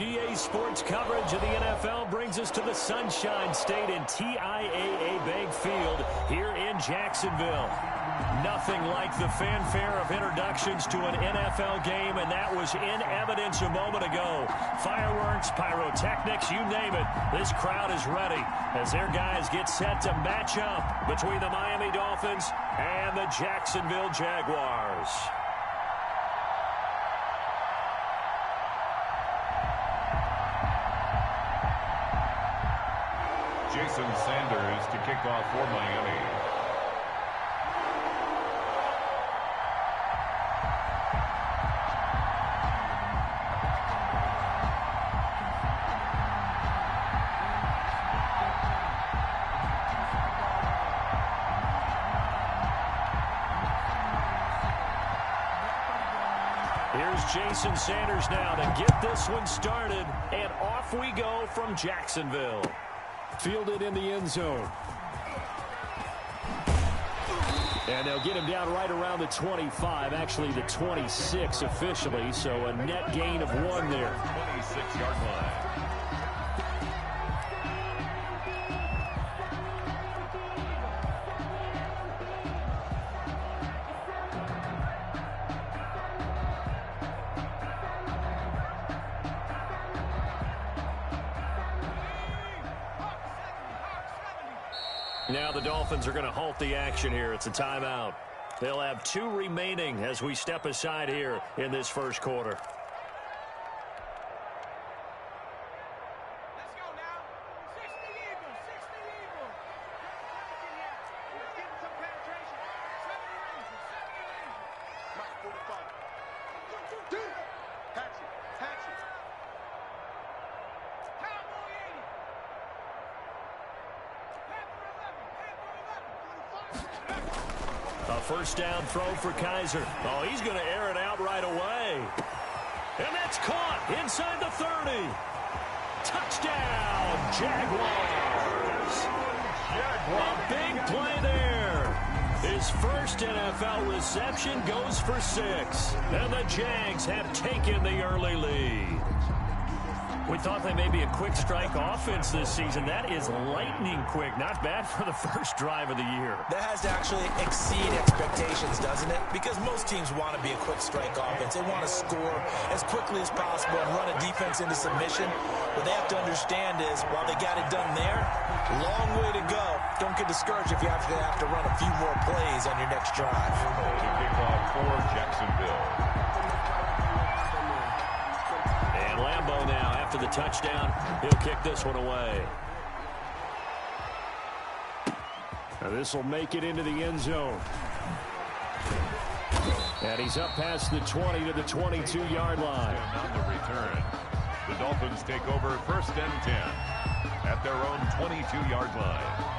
EA Sports coverage of the NFL brings us to the Sunshine State in TIAA Bank Field here in Jacksonville. Nothing like the fanfare of introductions to an NFL game, and that was in evidence a moment ago. Fireworks, pyrotechnics, you name it. This crowd is ready as their guys get set to match up between the Miami Dolphins and the Jacksonville Jaguars. Jason Sanders to kick off for Miami. Here's Jason Sanders now to get this one started, and off we go from Jacksonville. Fielded in the end zone. And they'll get him down right around the 25, actually the 26 officially, so a net gain of 1 there. 26-yard line. Now the Dolphins are going to halt the action here. It's a timeout. They'll have 2 remaining as we step aside here in this first quarter. Let's go now. 60 Eagles, 60 Eagles. We're getting some penetration. 70 Rangers, 70 Rangers. Mike 45. Patch it, patch it. Cowboy 80. A first down throw for Kaiser. Oh, he's going to air it out right away. And that's caught inside the 30. Touchdown, Jaguars. A big play there. His first NFL reception goes for 6. And the Jags have taken the early lead. We thought they may be a quick strike offense this season. That is lightning quick. Not bad for the first drive of the year. That has to actually exceed expectations, doesn't it? Because most teams want to be a quick strike offense. They want to score as quickly as possible and run a defense into submission. What they have to understand is, while they got it done there, long way to go. Don't get discouraged if you have to run a few more plays on your next drive. To kick off for Jacksonville. Lambeau now, after the touchdown, he'll kick this one away. Now this will make it into the end zone. And he's up past the 20 to the 22-yard line. On the return, the Dolphins take over 1st and 10 at their own 22-yard line.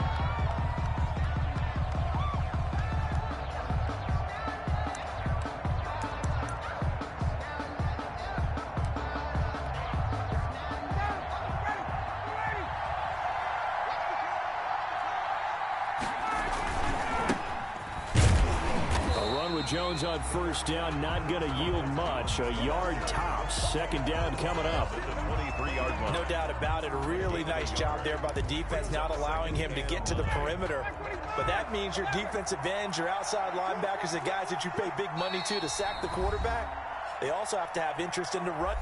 Jones on first down, not going to yield much. A yard tops. Second down coming up. 23-yard line. No doubt about it. A really nice job there by the defense, not allowing him to get to the perimeter. But that means your defensive ends, your outside linebackers, the guys that you pay big money to sack the quarterback, they also have to have interest in the run.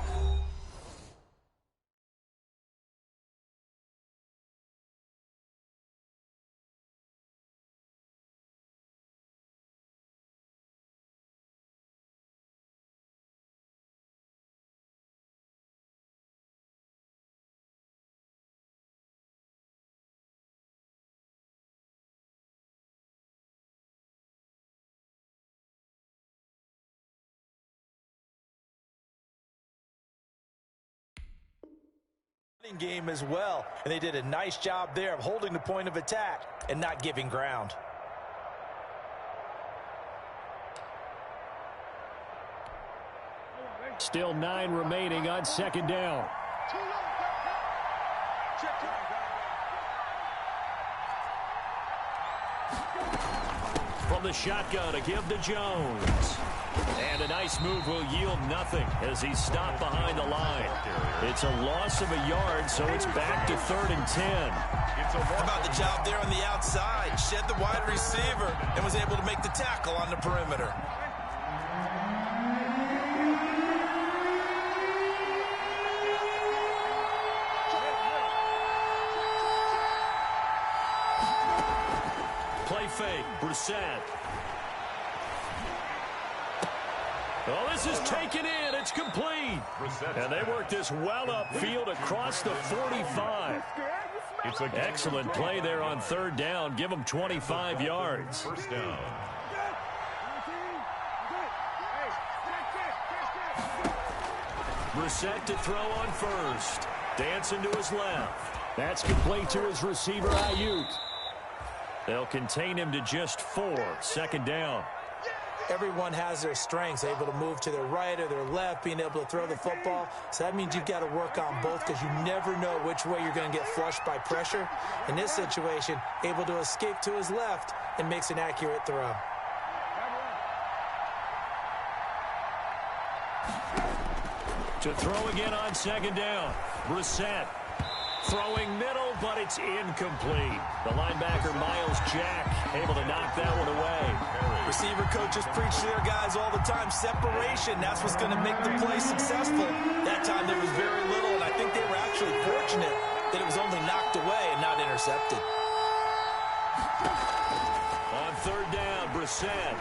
Game as well, and they did a nice job there of holding the point of attack and not giving ground. Still 9 remaining on second down. From the shotgun, a give to Jones. And a nice move will yield nothing as he's stopped behind the line. It's a loss of a yard, so it's back to 3rd and 10. How about the job there on the outside? Shed the wide receiver and was able to make the tackle on the perimeter. Play fake, Brissett. Oh, this is taken in. It's complete. And they work this well upfield across the 45. Excellent play there on 3rd down. Give them 25 yards. First down. Brissett to throw on 1st. Dancing to his left. That's complete to his receiver, Ayuk. They'll contain him to just 4. 2nd down. Everyone has their strengths, able to move to their right or their left, being able to throw the football. So that means you've got to work on both because you never know which way you're going to get flushed by pressure. In this situation, able to escape to his left and makes an accurate throw. To throw again on 2nd down. Brissett throwing middle, but it's incomplete. The linebacker, Miles Jack, able to knock that one away. Receiver coaches preach to their guys all the time. Separation, that's what's going to make the play successful. That time there was very little, and I think they were actually fortunate that it was only knocked away and not intercepted. On 3rd down, Brissett.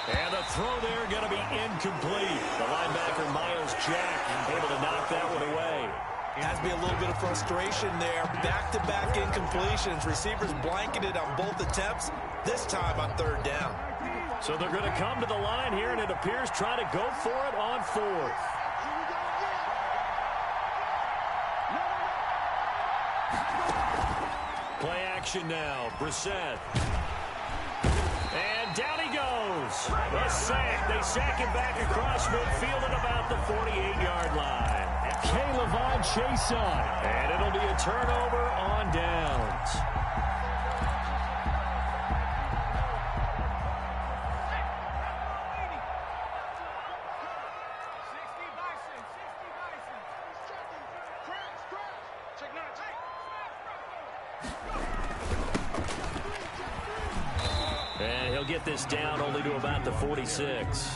And the throw there going to be incomplete. The linebacker, Miles Jack, able to knock that one away. Has to be a little bit of frustration there. Back-to-back incompletions. Receivers blanketed on both attempts, this time on 3rd down. So they're going to come to the line here, and it appears trying to go for it on 4th. Play action now. Brissett. And down he goes. A sack. They sack him back across midfield at about the 48-yard line. K'Lavon Chaisson. And it'll be a turnover on downs. And he'll get this down only to about the 46.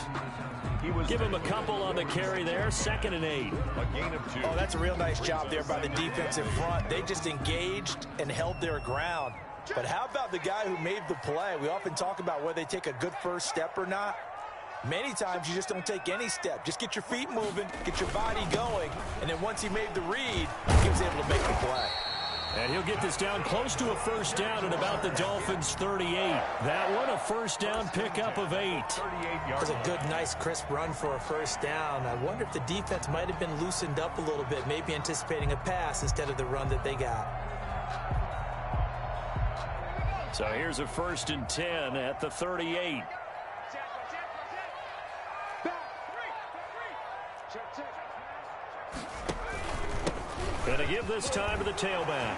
Give him a couple on the carry there. 2nd and 8. A gain of 2. Oh, that's a real nice job there by the defensive front. They just engaged and held their ground. But how about the guy who made the play? We often talk about whether they take a good first step or not. Many times you just don't take any step. Just get your feet moving, get your body going, and then once he made the read, he was able to make the play. And he'll get this down close to a 1st down at about the Dolphins' 38. That one, a 1st down pickup of 8. That was a good, nice, crisp run for a 1st down. I wonder if the defense might have been loosened up a little bit, maybe anticipating a pass instead of the run that they got. So here's a 1st and 10 at the 38. Going to give this time to the tailback.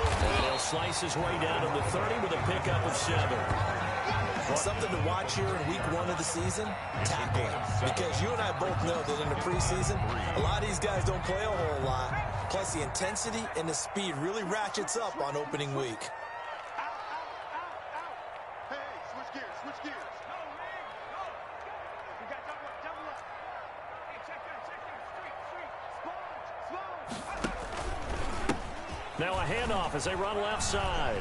And he'll slice his way down to the 30 with a pickup of 7. Something to watch here in week 1 of the season, tackling. Because you and I both know that in the preseason, a lot of these guys don't play a whole lot. Plus the intensity and the speed really ratchets up on opening week. Hey, switch gears, switch gears. No, man, no. We got double up. Hey, check that, street. Now a handoff as they run left side.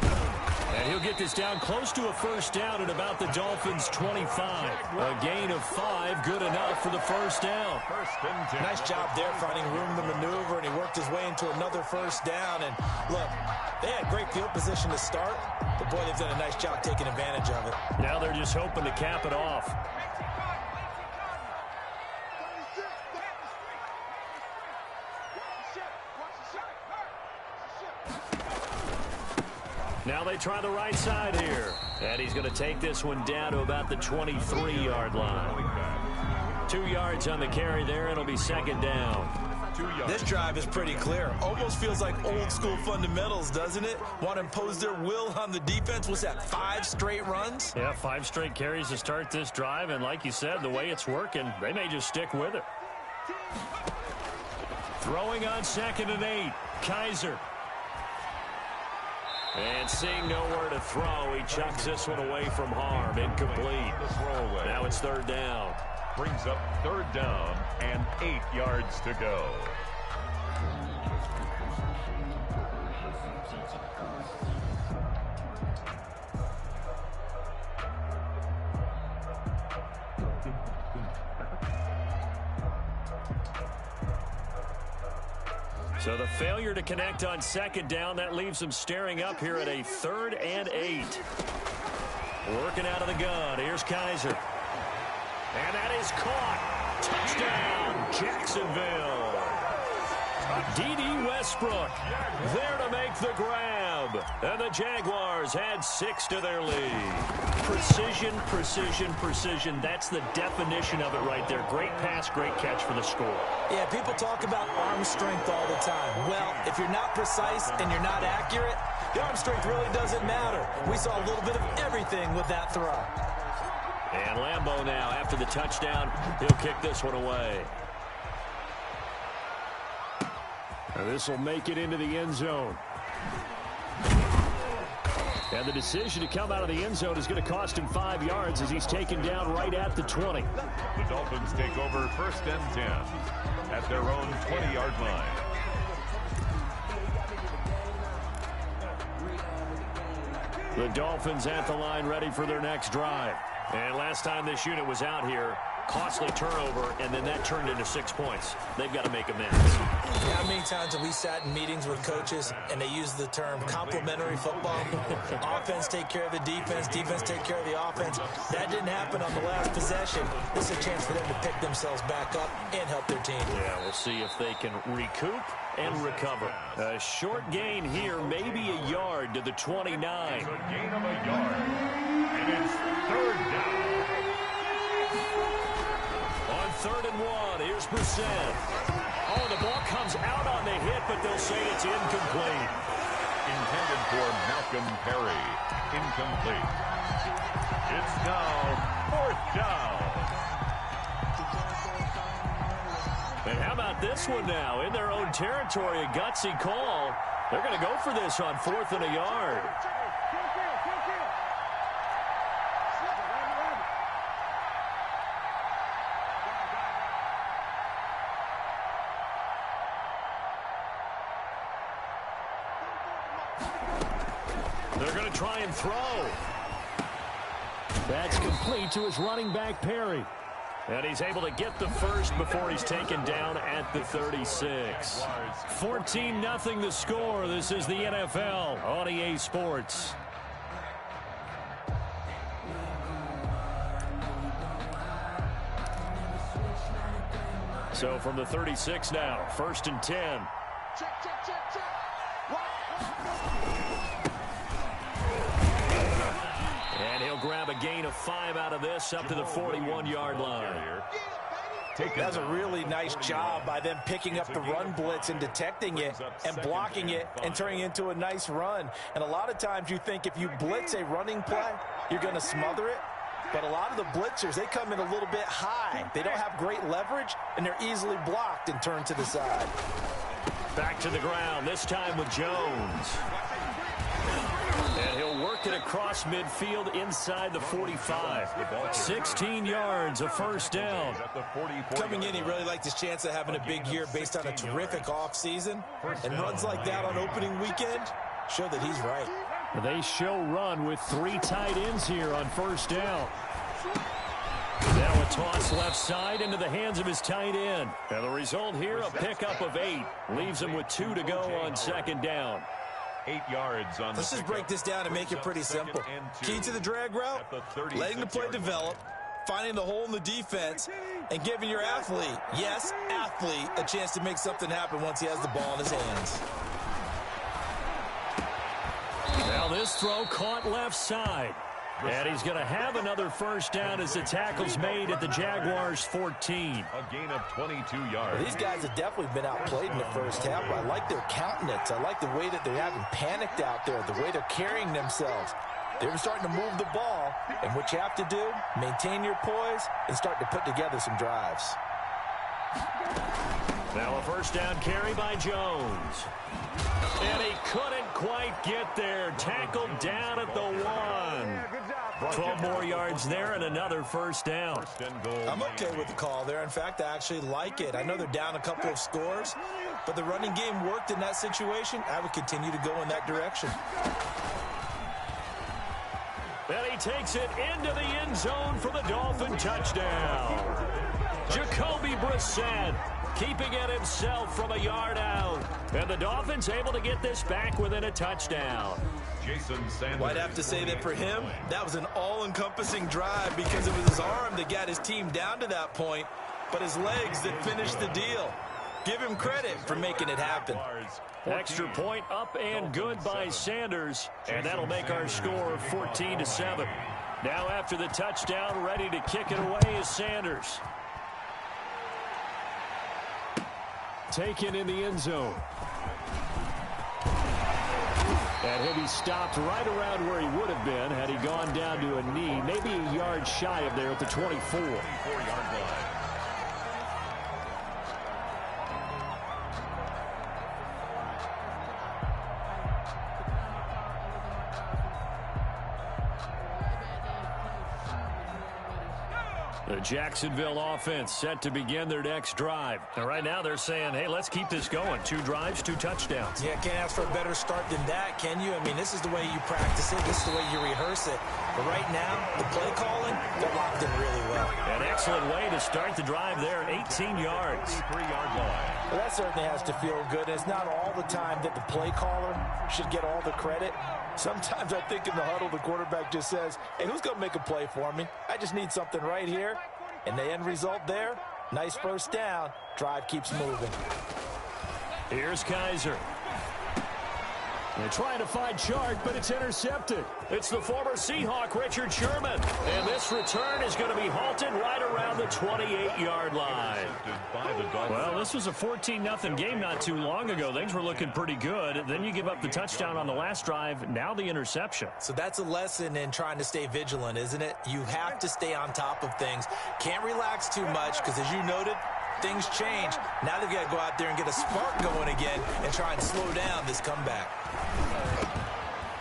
And he'll get this down close to a 1st down at about the Dolphins' 25. A gain of 5, good enough for the 1st down. Nice job there finding room to maneuver, and he worked his way into another 1st down. And look, they had great field position to start, but boy, they've done a nice job taking advantage of it. Now they're just hoping to cap it off. Now they try the right side here. And he's going to take this one down to about the 23-yard line. 2 yards on the carry there. It'll be 2nd down. 22 yards. This drive is pretty clear. Almost feels like old school fundamentals, doesn't it? Want to impose their will on the defense. What's that, 5 straight runs? Yeah, 5 straight carries to start this drive. And like you said, the way it's working, they may just stick with it. Throwing on 2nd and 8. Kaiser. And seeing nowhere to throw, he chucks this one away from harm. Incomplete. Now it's 3rd down. Brings up 3rd down and 8 yards to go. So the failure to connect on 2nd down, that leaves them staring up here at a 3rd and 8. Working out of the gun. Here's Kaiser. And that is caught. Touchdown, Jacksonville. D.D. Westbrook there to make the grab. And the Jaguars add 6 to their lead. Precision, precision, precision. That's the definition of it right there. Great pass, great catch for the score. Yeah, people talk about arm strength all the time. Well, if you're not precise and you're not accurate, the arm strength really doesn't matter. We saw a little bit of everything with that throw. And Lambeau now, after the touchdown, he'll kick this one away. And this will make it into the end zone. And the decision to come out of the end zone is going to cost him 5 yards as he's taken down right at the 20. The Dolphins take over 1st and 10 at their own 20-yard line. The Dolphins at the line ready for their next drive. And last time this unit was out here, costly turnover, and then that turned into 6 points. They've got to make amends. How many times have we sat in meetings with coaches and they use the term complementary football? Offense take care of the defense, defense take care of the offense. That didn't happen on the last possession. This is a chance for them to pick themselves back up and help their team. Yeah, we'll see if they can recoup and recover. A short gain here, maybe a yard to the 29. It's a gain of a yard, and it's 3rd down. On 3rd and 1, here's Brissett. Oh, the ball comes out on the hit, but they'll say it's incomplete. Intended for Malcolm Perry. Incomplete. It's now 4th down. And how about this one now? In their own territory, a gutsy call. They're going to go for this on 4th and a yard. They're going to try and throw. That's complete to his running back, Perry. And he's able to get the first before he's taken down at the 36. 14-0 the score. This is the NFL on EA Sports. So from the 36 now, 1st and 10. Check, check, check, check. And he'll grab a gain of 5 out of this up to the 41-yard line. That's a really nice job by them picking up the run blitz and detecting it and blocking it and turning it into a nice run. And a lot of times you think if you blitz a running play, you're going to smother it. But a lot of the blitzers, they come in a little bit high. They don't have great leverage, and they're easily blocked and turned to the side. Back to the ground, this time with Jones. And he'll work it across midfield inside the 45. 16 yards, a 1st down. Coming in, he really liked his chance of having a big year based on a terrific offseason. And runs like that on opening weekend show that he's right. They show run with 3 tight ends here on 1st down. Now a toss left side into the hands of his tight end. And the result here, a pickup of 8. Leaves him with 2 to go on 2nd down. 8 yards on. Let's just break this down and make it pretty simple. Key to the drag route, letting the play develop, finding the hole in the defense, and giving your athlete, yes, athlete, a chance to make something happen once he has the ball in his hands. Now this throw caught left side. And he's going to have another first down as the tackle's made at the Jaguars' 14. A gain of 22 yards. Well, these guys have definitely been outplayed in the first half, but I like their countenance. I like the way that they're having panicked out there, the way they're carrying themselves. They're starting to move the ball, and what you have to do, maintain your poise and start to put together some drives. Now a first down carry by Jones. And he couldn't quite get there. Tackled down at the 1. 12 more yards there and another first down. I'm okay with the call there. In fact, I actually like it. I know they're down a couple of scores, but the running game worked in that situation. I would continue to go in that direction. And he takes it into the end zone for the Dolphin touchdown. Jacoby Brissett keeping it himself from a yard out. And the Dolphins able to get this back within a touchdown. Jason Sanders. Well, I'd have to say that for him, that was an all-encompassing drive because it was his arm that got his team down to that point, but his legs that finished the deal. Give him credit for making it happen. Extra point up and good by Sanders, and that'll make our score 14-7. Now after the touchdown, ready to kick it away is Sanders. Taken in the end zone. And he'll be stopped right around where he would have been had he gone down to a knee, maybe a yard shy of there at the 24. 24-yard line. The Jacksonville offense set to begin their next drive. And right now they're saying, hey, let's keep this going. 2 drives, 2 touchdowns. Yeah, can't ask for a better start than that, can you? I mean, this is the way you practice it. This is the way you rehearse it. But right now, the play calling, they're locked in really well. An excellent way to start the drive there, 18 yards. 3-yard line. Well, that certainly has to feel good. It's not all the time that the play caller should get all the credit. Sometimes I think in the huddle, the quarterback just says, hey, who's going to make a play for me? I just need something right here. And the end result there, nice first down. Drive keeps moving. Here's Kaiser. They're trying to find Chark, but it's intercepted. It's the former Seahawk, Richard Sherman. And this return is going to be halted right around the 28-yard line. Well, this was a 14-0 game not too long ago. Things were looking pretty good. Then you give up the touchdown on the last drive. Now the interception. So that's a lesson in trying to stay vigilant, isn't it? You have to stay on top of things. Can't relax too much because, as you noted, things change. Now they've got to go out there and get a spark going again and try and slow down this comeback.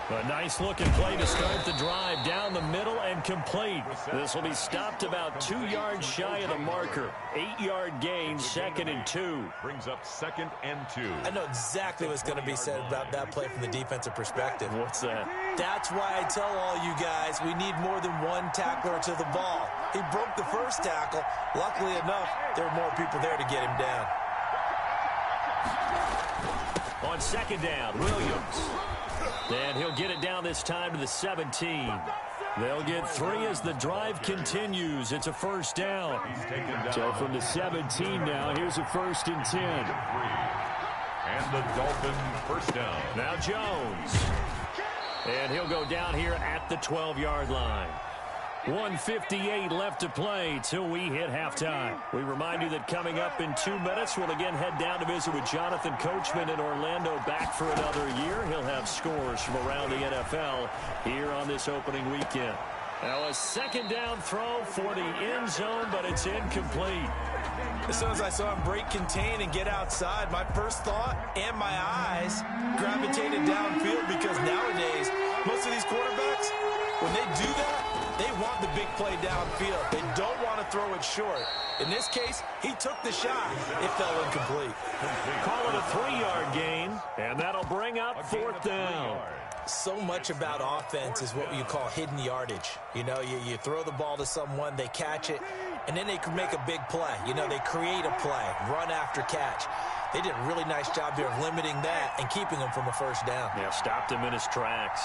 A nice-looking play to start the drive down the middle and complete. This will be stopped about 2 yards shy of the marker. 8-yard gain, 2nd and 2. Brings up 2nd and 2. I know exactly what's going to be said about that play from the defensive perspective. What's that? That's why I tell all you guys we need more than one tackler to the ball. He broke the first tackle. Luckily enough, there were more people there to get him down. On 2nd down, Williams. And he'll get it down this time to the 17. They'll get 3 as the drive continues. It's a first down. So from the 17 now, here's a 1st and 10. And the Dolphins first down. Now Jones. And he'll go down here at the 12-yard line. 1:58 left to play till we hit halftime. We remind you that coming up in 2 minutes, we'll again head down to visit with Jonathan Coachman in Orlando, back for another year. He'll have scores from around the NFL here on this opening weekend. Now a 2nd down throw for the end zone, but it's incomplete. As soon as I saw him break contain and get outside, my first thought and my eyes gravitated downfield, because nowadays, most of these quarterbacks, when they do that, they want the big play downfield. They don't want to throw it short. In this case, he took the shot. It fell incomplete. Call it a 3-yard gain, and that'll bring up 4th down. So much about offense is what you call hidden yardage. You know, you throw the ball to someone, they catch it, and then they can make a big play. You know, they create a play, run after catch. They did a really nice job there of limiting that and keeping him from a first down. Yeah, stopped him in his tracks.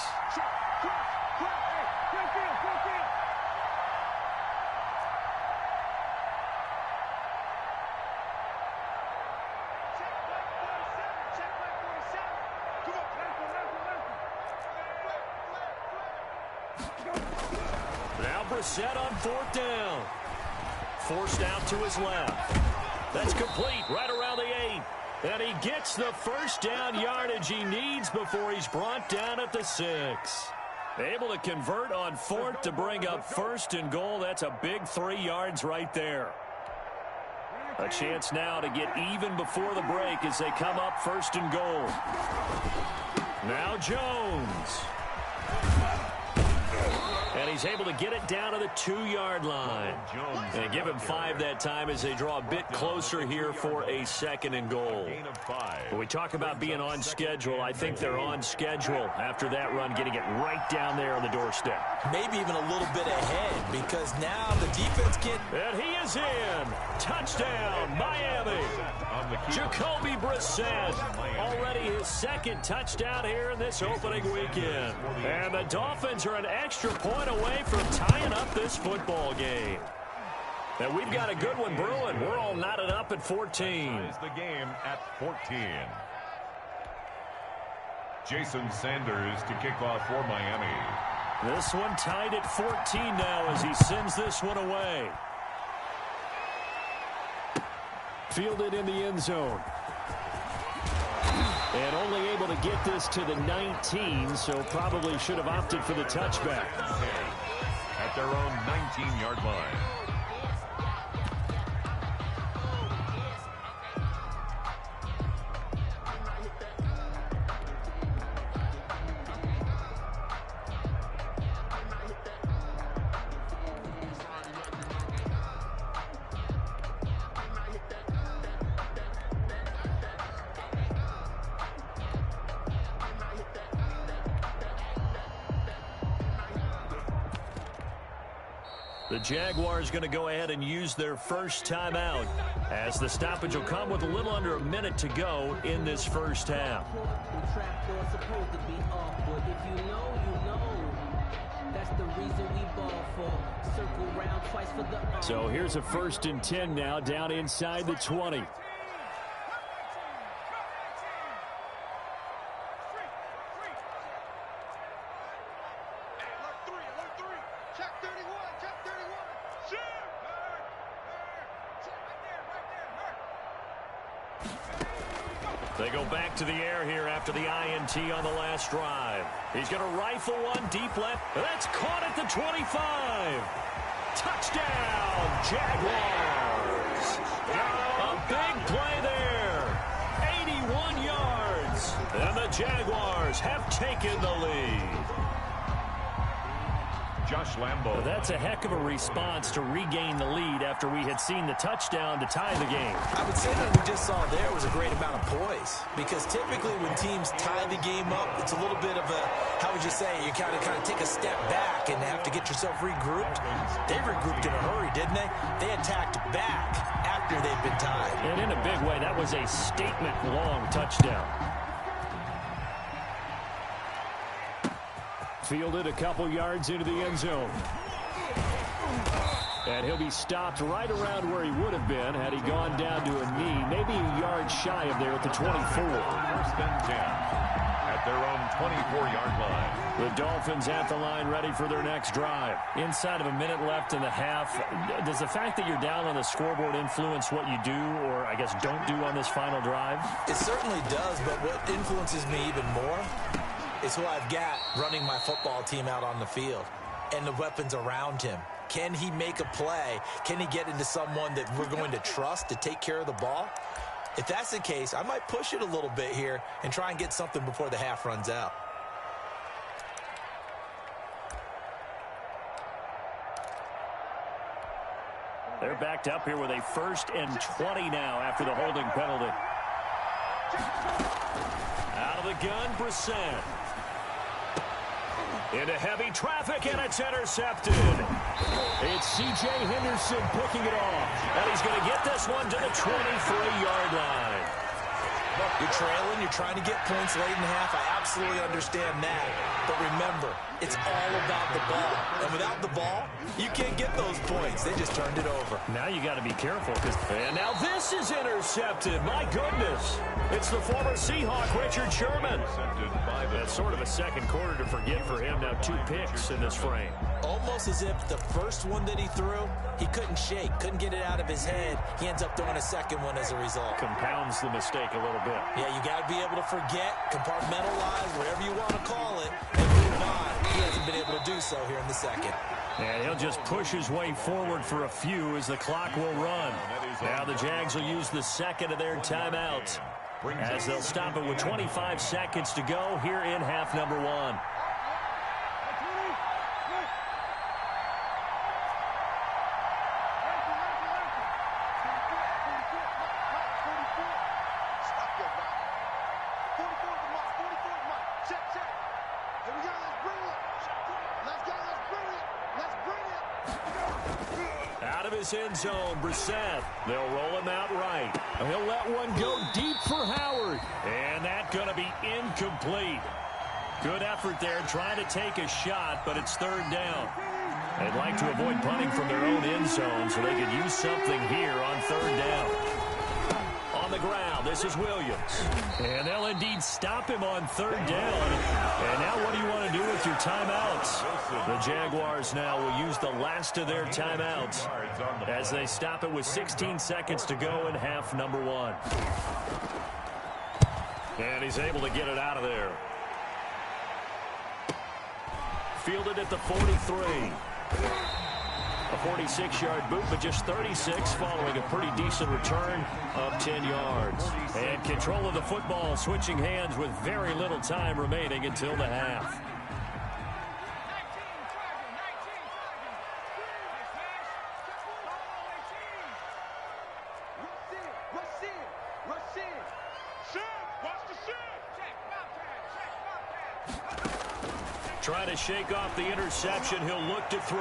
Brissett on 4th down. Forced out to his left. That's complete right around the 8. And he gets the first down yardage he needs before he's brought down at the 6. Able to convert on 4th to bring up 1st and goal. That's a big 3 yards right there. A chance now to get even before the break as they come up 1st and goal. Now Jones. And he's able to get it down to the 2-yard line. And give him 5 that time as they draw a bit closer here for a 2nd and goal. When we talk about being on schedule, I think they're on schedule after that run, getting it right down there on the doorstep. Maybe even a little bit ahead because now the defense can... And he is in. Touchdown, Miami. Jacoby Brissett, already his 2nd touchdown here in this opening weekend. And the Dolphins are an extra point away from tying up this football game. And we've got a good one brewing. We're all knotted up at 14. Ties the game at 14. Jason Sanders to kick off for Miami. This one tied at 14 now as he sends this one away. Fielded in the end zone. And only able to get this to the 19, so probably should have opted for the touchback. At their own 19-yard line. The Jaguars going to go ahead and use their first timeout as the stoppage will come with a little under a minute to go in this first half. So here's a 1st and 10 now down inside the 20. They go back to the air here after the INT on the last drive. He's going to rifle one deep left. That's caught at the 25. Touchdown, Jaguars. A big play there. 81 yards. And the Jaguars have taken the lead. Josh Lambo. Well, that's a heck of a response to regain the lead after we had seen the touchdown to tie the game. I would say that we just saw there was a great amount of poise because typically when teams tie the game up, it's a little bit of a, how would you say, you kind of take a step back and have to get yourself regrouped. They regrouped in a hurry, didn't they? They attacked back after they'd been tied. And in a big way, that was a statement-long touchdown. Fielded a couple yards into the end zone. And he'll be stopped right around where he would have been had he gone down to a knee, maybe a yard shy of there at the 24. 1st and 10 at their own 24-yard line. The Dolphins at the line ready for their next drive. Inside of a minute left in the half, does the fact that you're down on the scoreboard influence what you do or, I guess, don't do on this final drive? It certainly does, but what influences me even more is who I've got running my football team out on the field and the weapons around him. Can he make a play? Can he get into someone that we're going to trust to take care of the ball? If that's the case, I might push it a little bit here and try and get something before the half runs out. They're backed up here with a 1st and 20 now after the holding penalty. Out of the gun, Brissett. Into heavy traffic, and it's intercepted. It's C.J. Henderson picking it off. And he's going to get this one to the 23-yard line. You're trailing, you're trying to get points late in the half. I absolutely understand that. But remember, it's all about the ball. And without the ball, you can't get those points. They just turned it over. Now you got to be careful. And now this is intercepted. My goodness. It's the former Seahawk, Richard Sherman. That's sort of a second quarter to forget for him. Now 2 picks in this frame. Almost as if the first one that he threw, he couldn't shake, couldn't get it out of his head. He ends up throwing a second one as a result. Compounds the mistake a little bit. Yeah, you got to be able to forget, compartmentalize, whatever you want to call it, and move on. He hasn't been able to do so here in the second. And he'll just push his way forward for a few as the clock will run. Now the Jags will use the second of their timeouts as they'll stop it with 25 seconds to go here in half number 1. End zone, Brissett. They'll roll him out right. He'll let one go deep for Howard. And that's going to be incomplete. Good effort there trying to take a shot, but it's third down. They'd like to avoid punting from their own end zone so they could use something here on third down. On the ground, this is Williams. And they'll indeed stop him on third down. And now what do you want to do with your timeouts? The Jaguars now will use the last of their timeouts as they stop it with 16 seconds to go in half number 1. And he's able to get it out of there. Fielded at the 43. A 46-yard boot, but just 36 following a pretty decent return of 10 yards. And control of the football switching hands with very little time remaining until the half. Trying to shake off the interception. He'll look to throw.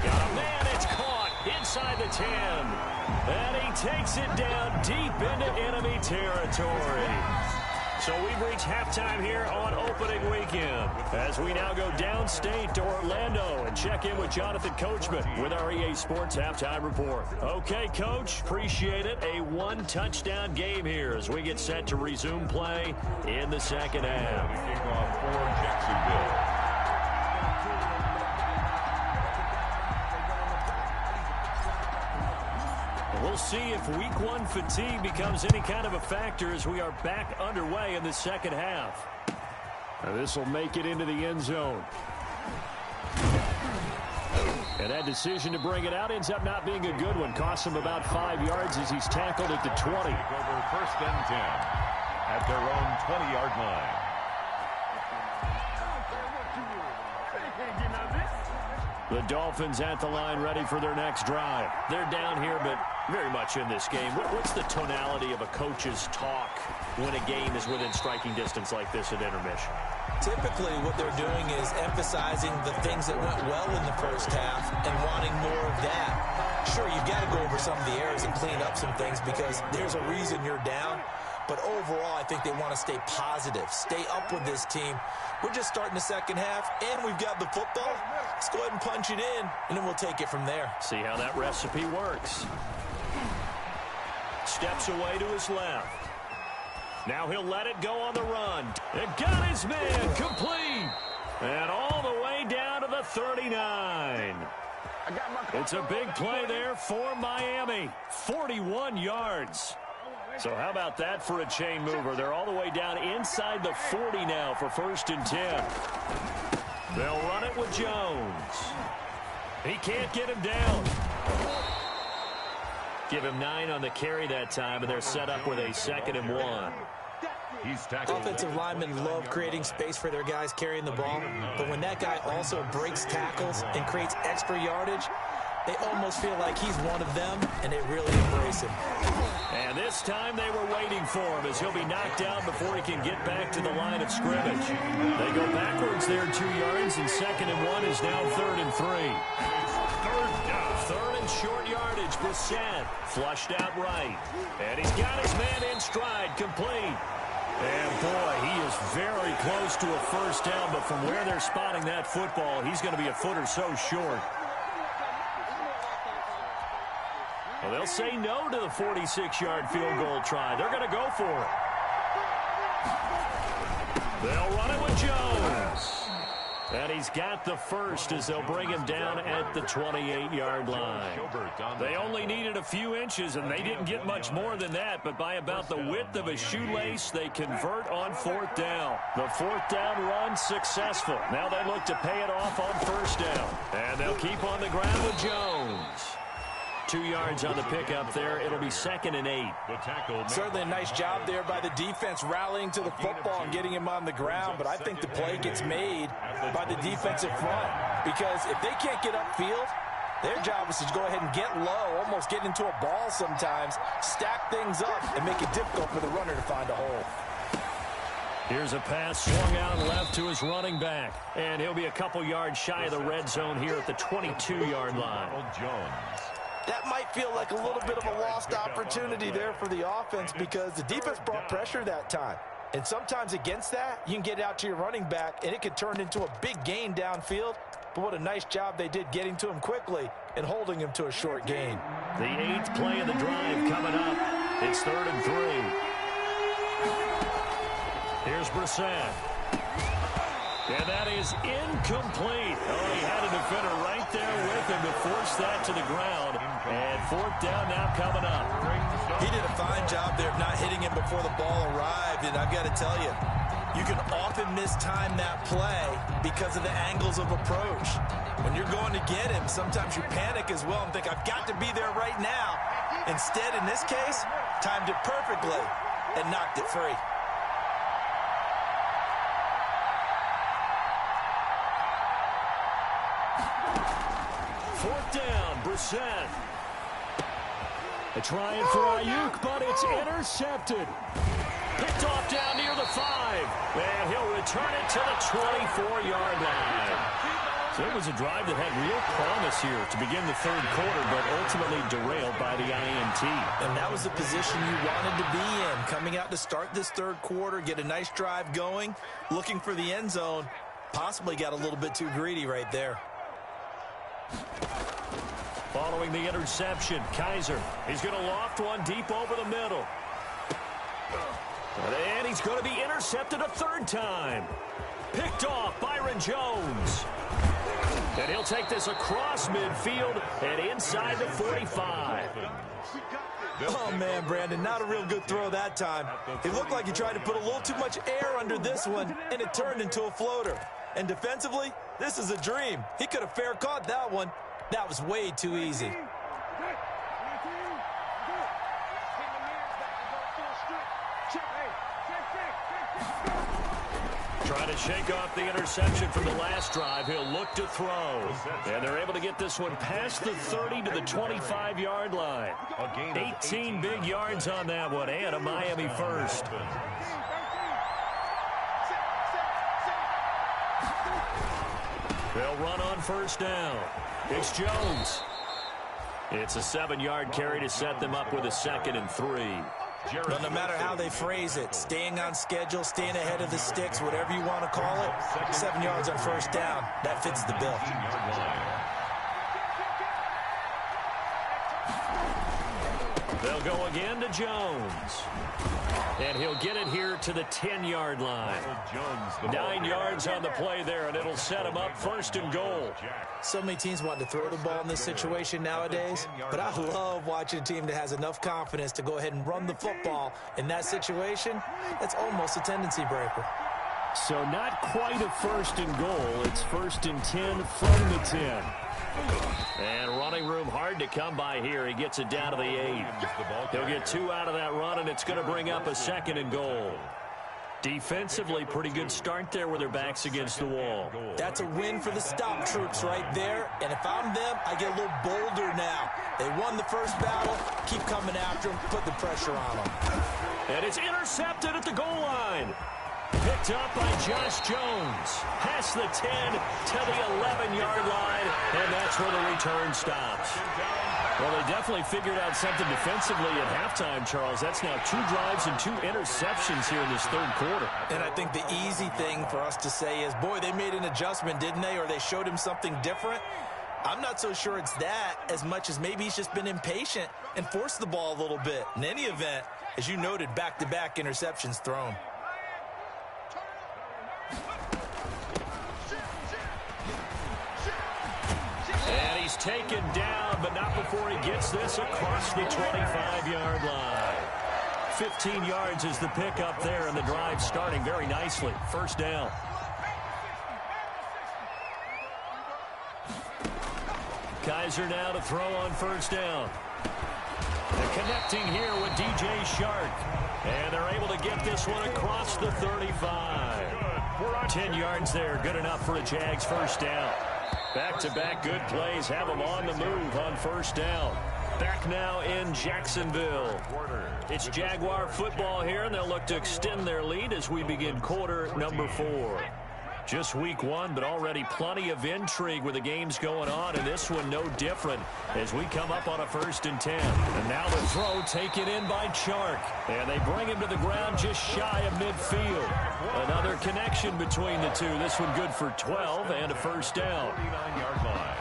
Got a man. It's caught inside the 10. And he takes it down deep into enemy territory. So we've reached halftime here on opening weekend as we now go downstate to Orlando and check in with Jonathan Coachman with our EA Sports Halftime Report. Okay, Coach, appreciate it. A 1-touchdown game here as we get set to resume play in the second half. Kickoff for Jacksonville. We'll see if week 1 fatigue becomes any kind of a factor as we are back underway in the second half. This will make it into the end zone. And that decision to bring it out ends up not being a good one. Costs him about 5 yards as he's tackled at the 20. Over first and 10 at their own 20-yard line. The Dolphins at the line ready for their next drive. They're down here, but very much in this game. What's the tonality of a coach's talk when a game is within striking distance like this at intermission? Typically, what they're doing is emphasizing the things that went well in the first half and wanting more of that. Sure, you've got to go over some of the errors and clean up some things because there's a reason you're down. But overall, I think they want to stay positive, stay up with this team. We're just starting the second half, and we've got the football. Let's go ahead and punch it in, and then we'll take it from there. See how that recipe works. Steps away to his left. Now he'll let it go on the run. And got his man complete. And all the way down to the 39. It's a big play there for Miami. 41 yards. So how about that for a chain mover? They're all the way down inside the 40 now for first and 10. They'll run it with Jones. He can't get him down. Give him 9 on the carry that time, and they're set up with a 2nd and 1. He's tackled. Offensive linemen love creating space for their guys carrying the ball, but when that guy also breaks tackles and creates extra yardage, they almost feel like he's one of them, and they really embrace him. And this time they were waiting for him as he'll be knocked down before he can get back to the line of scrimmage. They go backwards there 2 yards, and 2nd and 1 is now 3rd and 3. third down. Third and short yardage. Brissett flushed out right. And he's got his man in stride, complete. And, boy, he is very close to a first down, but from where they're spotting that football, he's going to be a foot or so short. Well, they'll say no to the 46-yard field goal try. They're going to go for it. They'll run it with Jones. And he's got the first as they'll bring him down at the 28-yard line. They only needed a few inches, and they didn't get much more than that. But by about the width of a shoelace, they convert on fourth down. The fourth down run successful. Now they look to pay it off on first down. And they'll keep on the ground with Jones. 2 yards on the pickup there. It'll be 2nd and 8. Certainly a nice job there by the defense rallying to the football and getting him on the ground, but I think the play gets made by the defensive front because if they can't get upfield, their job is to go ahead and get low, almost get into a ball sometimes, stack things up, and make it difficult for the runner to find a hole. Here's a pass swung out left to his running back, and he'll be a couple yards shy of the red zone here at the 22-yard line. That might feel like a little bit of a lost opportunity there for the offense because the defense brought pressure that time. And sometimes against that, you can get out to your running back, and it could turn into a big gain downfield. But what a nice job they did getting to him quickly and holding him to a short gain. The 8th play of the drive coming up. It's 3rd and 3. Here's Brissett. And that is incomplete. Oh, he had a defender right there with him to force that to the ground. And fourth down now coming up. He did a fine job there of not hitting him before the ball arrived. And I've got to tell you, you can often mistime that play because of the angles of approach. When you're going to get him, sometimes you panic as well and think, I've got to be there right now. Instead, in this case, timed it perfectly and knocked it free. Fourth down, Brissett. Trying for Ayuk, but it's intercepted. Picked off down near the 5. And he'll return it to the 24-yard line. So it was a drive that had real promise here to begin the third quarter, but ultimately derailed by the INT. And that was the position you wanted to be in. Coming out to start this third quarter, get a nice drive going, looking for the end zone. Possibly got a little bit too greedy right there. Following the interception, Kaiser. He's going to loft one deep over the middle. And he's going to be intercepted a third time. Picked off Byron Jones. And he'll take this across midfield and inside the 45. Oh, man, Brandon, not a real good throw that time. It looked like he tried to put a little too much air under this one, and it turned into a floater. And defensively, this is a dream. He could have fair caught that one. That was way too easy. Trying to shake off the interception from the last drive. He'll look to throw. And they're able to get this one past the 30 to the 25-yard line. 18 big yards on that one, and a Miami first. They'll run on first down. It's Jones. It's a 7-yard carry to set them up with a 2nd and 3. But no matter how they phrase it, staying on schedule, staying ahead of the sticks, whatever you want to call it, 7 yards on first down, that fits the bill. They'll go again to Jones. And he'll get it here to the 10-yard line. 9 yards on the play there, and it'll set him up 1st and goal. So many teams want to throw the ball in this situation nowadays, but I love watching a team that has enough confidence to go ahead and run the football. In that situation, that's almost a tendency breaker. So not quite a 1st and goal. It's 1st and 10 from the 10. And running room hard to come by here. He gets it down to the 8. He'll get 2 out of that run, and it's going to bring up a 2nd and goal. Defensively, pretty good start there with their backs against the wall. That's a win for the stop troops right there. And if I'm them, I get a little bolder now. They won the first battle. Keep coming after them. Put the pressure on them. And it's intercepted at the goal line. Picked picked up by Josh Jones. Past the 10 to the 11-yard line, and that's where the return stops. Well, they definitely figured out something defensively at halftime, Charles. That's now 2 drives and 2 interceptions here in this third quarter. And I think the easy thing for us to say is, boy, they made an adjustment, didn't they? Or they showed him something different. I'm not so sure it's that as much as maybe he's just been impatient and forced the ball a little bit. In any event, as you noted, back-to-back interceptions thrown. And he's taken down, but not before he gets this across the 25-yard line. 15 yards is the pickup there, and the drive starting very nicely. First down. Kaiser now to throw on first down. They're connecting here with DJ Shark. And they're able to get this one across the 35. 10 yards there, good enough for a Jags first down. Back-to-back good plays have them on the move on first down. Back now in Jacksonville. It's Jaguar football here, and they'll look to extend their lead as we begin quarter number 4. Just week 1, but already plenty of intrigue with the games going on, and this one no different as we come up on a 1st and 10. And now the throw taken in by Chark, and they bring him to the ground just shy of midfield. Another connection between the two. This one good for 12 and a first down. 49-yard line.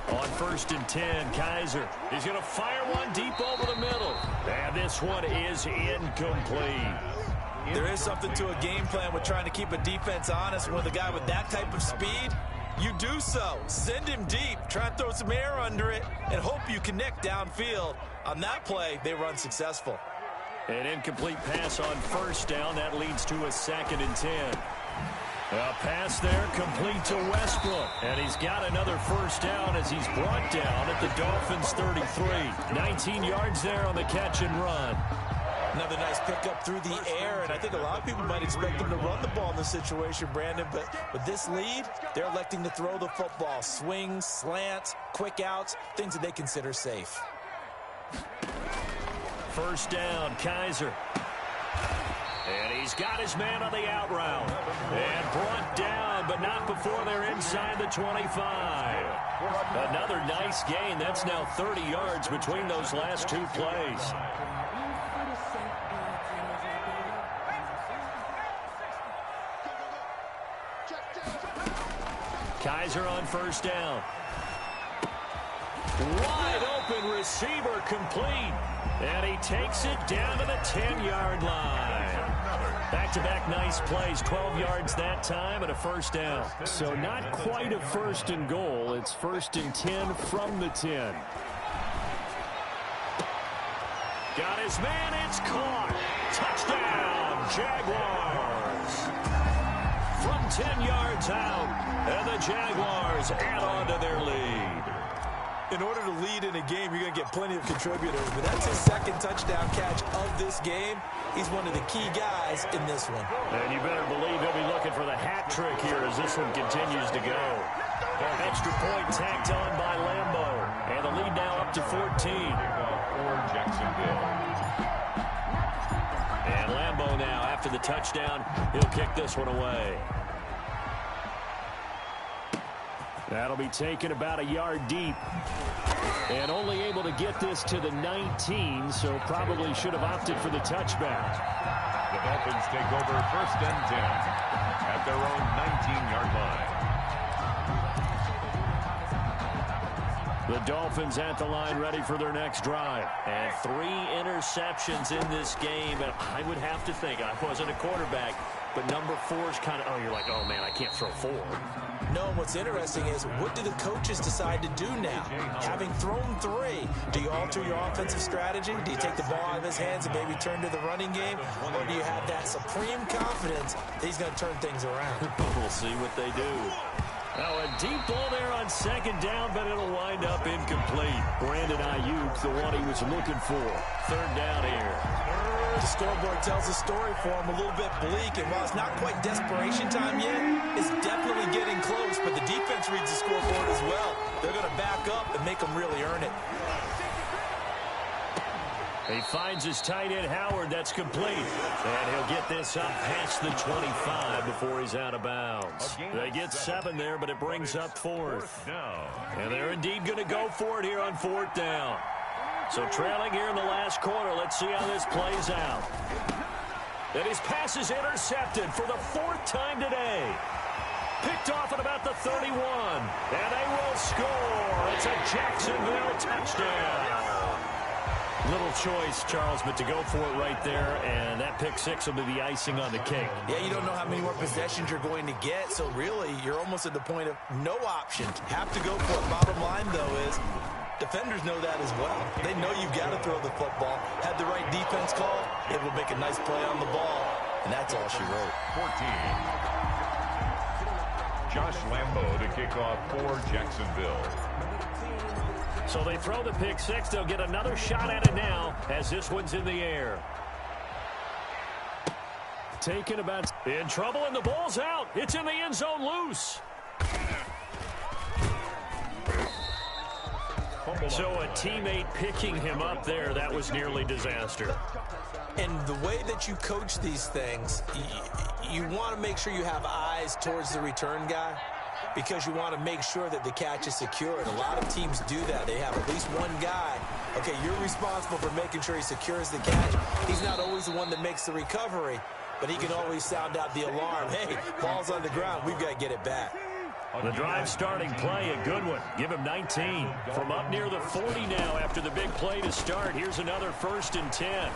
On 1st and 10, Kaiser. He's going to fire one deep over the middle. And this one is incomplete. There is something to a game plan with trying to keep a defense honest. With a guy with that type of speed, you do so. Send him deep. Try and throw some air under it and hope you connect downfield. On that play, they run successful. An incomplete pass on first down. That leads to a 2nd and 10. A pass there complete to Westbrook. And he's got another first down as he's brought down at the Dolphins 33. 19 yards there on the catch and run. Another nice pickup through the air, and I think a lot of people might expect them to run the ball in this situation, Brandon, but with this lead, they're electing to throw the football. Swings, slants, quick outs, things that they consider safe. First down, Kaiser. And he's got his man on the out route. And brought down, but not before they're inside the 25. Another nice gain. That's now 30 yards between those last 2 plays. Kaiser on first down. Wide open receiver complete. And he takes it down to the 10-yard line. Back-to-back nice plays, 12 yards that time and a first down. So not quite a 1st and goal. It's 1st and 10 from the 10. Got his man, it's caught. Touchdown, Jaguars. From 10 yards out, and the Jaguars add on to their lead. In order to lead in a game, you're going to get plenty of contributors, but that's his 2nd touchdown catch of this game. He's one of the key guys in this one. And you better believe he'll be looking for the hat trick here as this one continues to go. Extra point tacked on by Lambo, and the lead now up to 14. For Jacksonville. And Lambo now, after the touchdown, he'll kick this one away. That'll be taken about a yard deep. And only able to get this to the 19, so probably should have opted for the touchback. The Dolphins take over 1st and 10 at their own 19-yard line. The Dolphins at the line ready for their next drive. And 3 interceptions in this game. And I would have to think, I wasn't a quarterback, but number 4 is kind of, you're like, oh, man, I can't throw 4. No, what's interesting is what do the coaches decide to do now? Having thrown 3, do you alter your offensive strategy? Do you take the ball out of his hands and maybe turn to the running game? Or do you have that supreme confidence that he's going to turn things around? We'll see what they do. Now a deep ball there on second down, but it'll wind up incomplete. Brandon Ayuk, the one he was looking for. Third down here. The scoreboard tells a story for him, a little bit bleak, and while it's not quite desperation time yet, it's definitely getting close, but the defense reads the scoreboard as well. They're going to back up and make them really earn it. He finds his tight end, Howard. That's complete. And he'll get this up past the 25 before he's out of bounds. They get 7 there, but it brings up fourth. And they're indeed going to go for it here on fourth down. So trailing here in the last quarter. Let's see how this plays out. And his pass is intercepted for the 4th time today. Picked off at about the 31. And they will score. It's a Jacksonville touchdown. Little choice, Charles, but to go for it right there, and that pick six will be the icing on the cake. Yeah, you don't know how many more possessions you're going to get, so really you're almost at the point of no option. Have to go for it. Bottom line, though, is defenders know that as well. They know you've got to throw the football. Had the right defense call, it will make a nice play on the ball, and that's all she wrote. 14. Josh Lambo to kick off for Jacksonville. So they throw the pick six. They'll get another shot at it now as this one's in the air. Taken about in trouble, and the ball's out. It's in the end zone loose. So a teammate picking him up there, that was nearly disaster. And the way that you coach these things, you want to make sure you have eyes towards the return guy, because you want to make sure that the catch is secure. And a lot of teams do that. They have at least one guy. Okay, you're responsible for making sure he secures the catch. He's not always the one that makes the recovery, but he can always sound out the alarm. Hey, ball's on the ground. We've got to get it back. The drive starting play, a good one. Give him 19. From up near the 40 now after the big play to start. Here's another 1st and 10.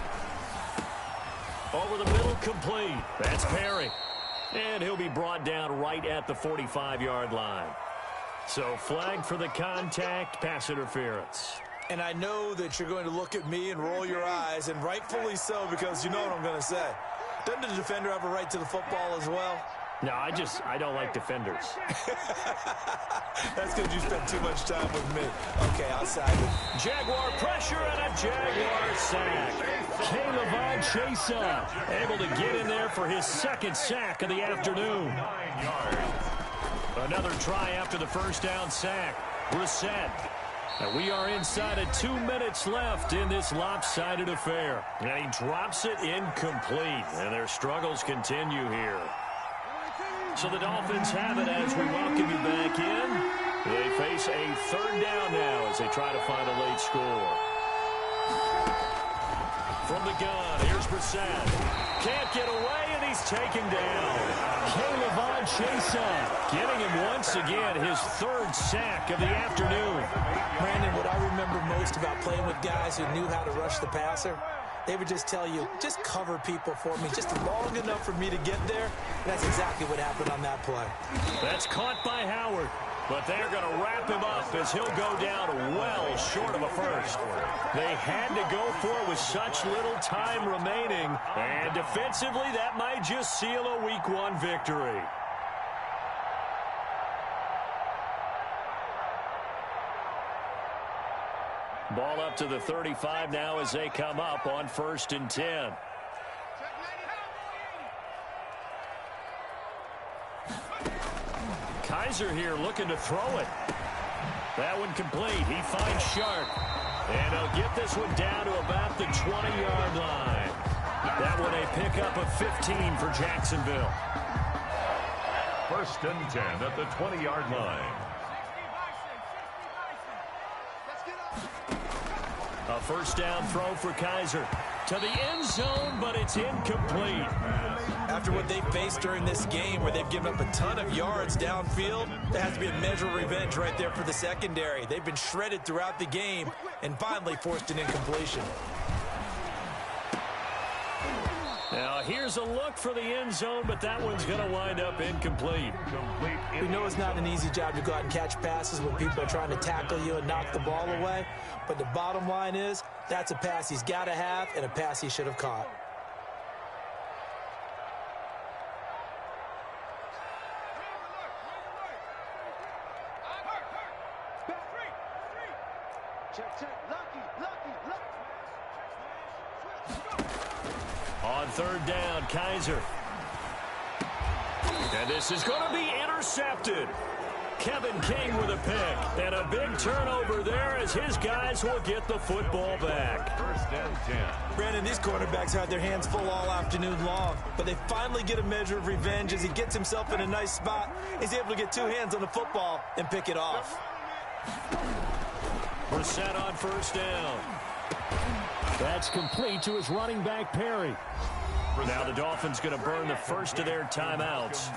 Over the middle, complete. That's Perry. And he'll be brought down right at the 45-yard line. So flag for the contact, pass interference. And I know that you're going to look at me and roll your eyes, and rightfully so, because you know what I'm going to say. Doesn't the defender have a right to the football as well? No, I don't like defenders. That's because you spend too much time with me. Okay, I'll side with Jaguar pressure and a Jaguar sack. Kayvon Chaser able to get in there for his 2nd sack of the afternoon. Another try after the first down sack. Brissett. And we are inside of 2 minutes left in this lopsided affair. And he drops it incomplete. And their struggles continue here. So the Dolphins have it as we welcome you back in. They face a 3rd down now as they try to find a late score. From the gun, here's Brissett. Can't get away, and he's taken down. Kayvon Chaser getting him once again his 3rd sack of the afternoon. Brandon, what I remember most about playing with guys who knew how to rush the passer, they would just tell you, just cover people for me, just long enough for me to get there. And that's exactly what happened on that play. That's caught by Howard, but they're going to wrap him up as he'll go down well short of a first. They had to go for it with such little time remaining, and defensively that might just seal a Week 1 victory. Ball up to the 35 now as they come up on 1st and 10. Kaiser here looking to throw it. That one complete. He finds Sharp. And he'll get this one down to about the 20-yard line. That one a pickup of 15 for Jacksonville. 1st and 10 at the 20-yard line. A 1st down throw for Kaiser to the end zone, but it's incomplete. After what they've faced during this game where they've given up a ton of yards downfield, there has to be a measure of revenge right there for the secondary. They've been shredded throughout the game and finally forced an incompletion. Now here's a look for the end zone, but that one's going to wind up incomplete. We know it's not an easy job to go out and catch passes when people are trying to tackle you and knock the ball away. But the bottom line is, that's a pass he's got to have and a pass he should have caught. On third down, Kaiser. And this is going to be intercepted. Kevin King with a pick. And a big turnover there as his guys will get the football back. First and 10. Brandon, these quarterbacks had their hands full all afternoon long, but they finally get a measure of revenge as he gets himself in a nice spot. He's able to get two hands on the football and pick it off. We're set on first down. That's complete to his running back, Perry. Now the Dolphins going to burn the first of their timeouts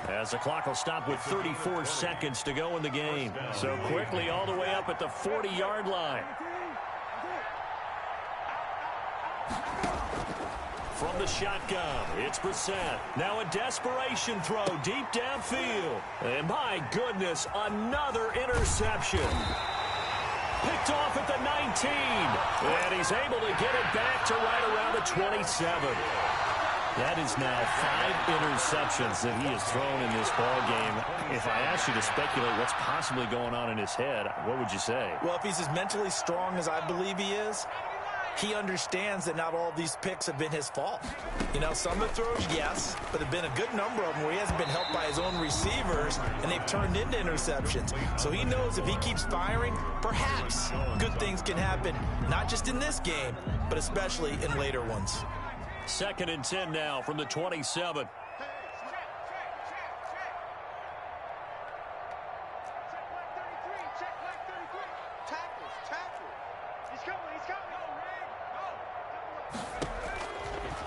as the clock will stop with 34 seconds to go in the game. So quickly all the way up at the 40-yard line. From the shotgun, it's Brissett. Now a desperation throw deep downfield. And my goodness, another interception. Picked off at the 19. And he's able to get it back to right around the 27. That is now 5 interceptions that he has thrown in this ball game. If I asked you to speculate what's possibly going on in his head, what would you say? Well, if he's as mentally strong as I believe he is, he understands that not all of these picks have been his fault. You know, some of the throws, yes, but there have been a good number of them where he hasn't been helped by his own receivers, and they've turned into interceptions. So he knows if he keeps firing, perhaps good things can happen, not just in this game, but especially in later ones. 2nd and 10 now from the 27.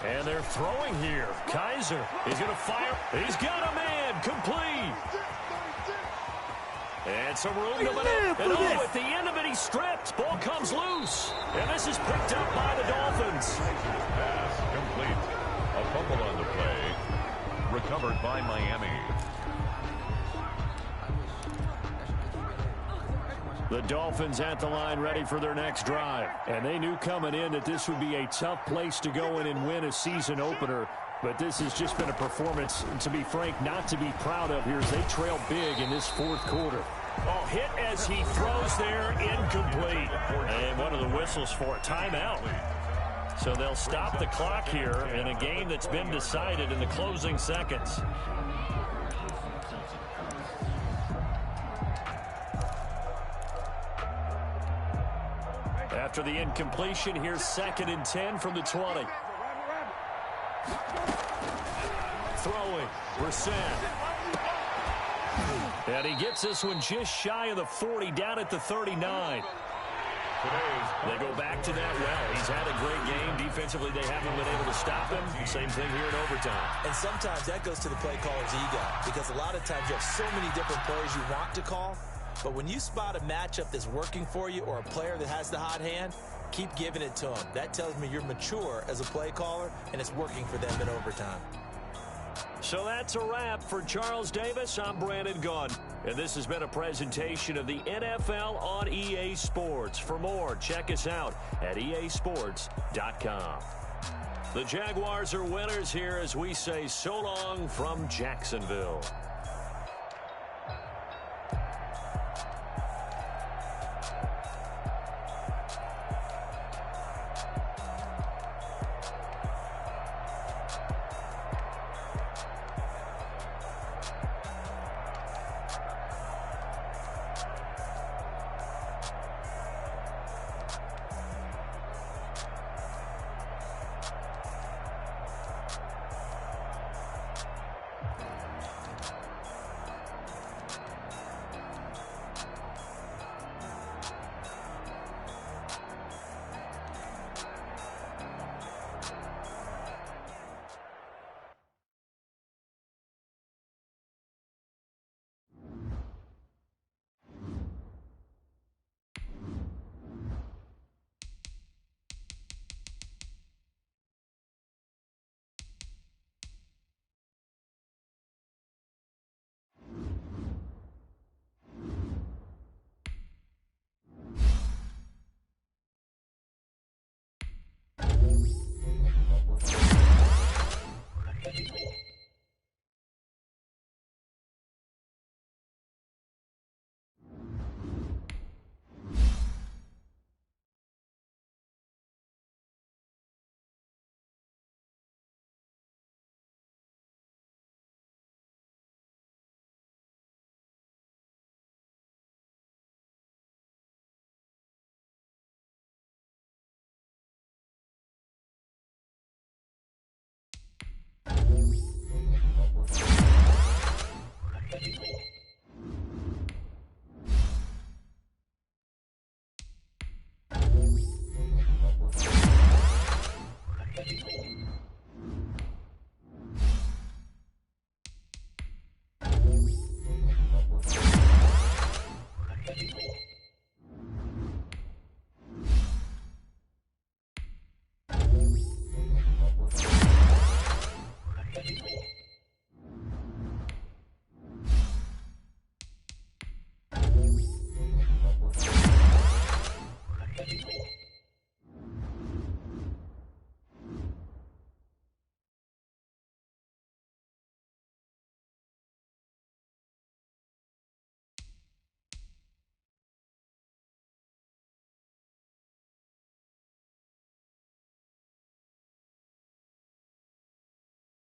And they're throwing here. Kaiser is going to fire. He's got a man. Complete. And some room to maneuver. And oh, at the end of it, he stripped. Ball comes loose. And this is picked up by the Dolphins. Pass complete. A fumble on the play. Recovered by Miami. The Dolphins at the line ready for their next drive. And they knew coming in that this would be a tough place to go in and win a season opener. But this has just been a performance, to be frank, not to be proud of here as they trail big in this 4th quarter. Oh, hit as he throws there, incomplete. And one of the whistles for a timeout. So they'll stop the clock here in a game that's been decided in the closing seconds. After the incompletion, here's 2nd and 10 from the 20. Throwing, Brissett. And he gets this one just shy of the 40, down at the 39. They go back to that well. He's had a great game. Defensively, they haven't been able to stop him. Same thing here in overtime. And sometimes that goes to the play caller's ego, because a lot of times you have so many different plays you want to call, but when you spot a matchup that's working for you or a player that has the hot hand, keep giving it to him. That tells me you're mature as a play caller, and it's working for them in overtime. So that's a wrap for Charles Davis. I'm Brandon Gunn, and this has been a presentation of the NFL on EA Sports. For more, check us out at easports.com. The Jaguars are winners here as we say so long from Jacksonville.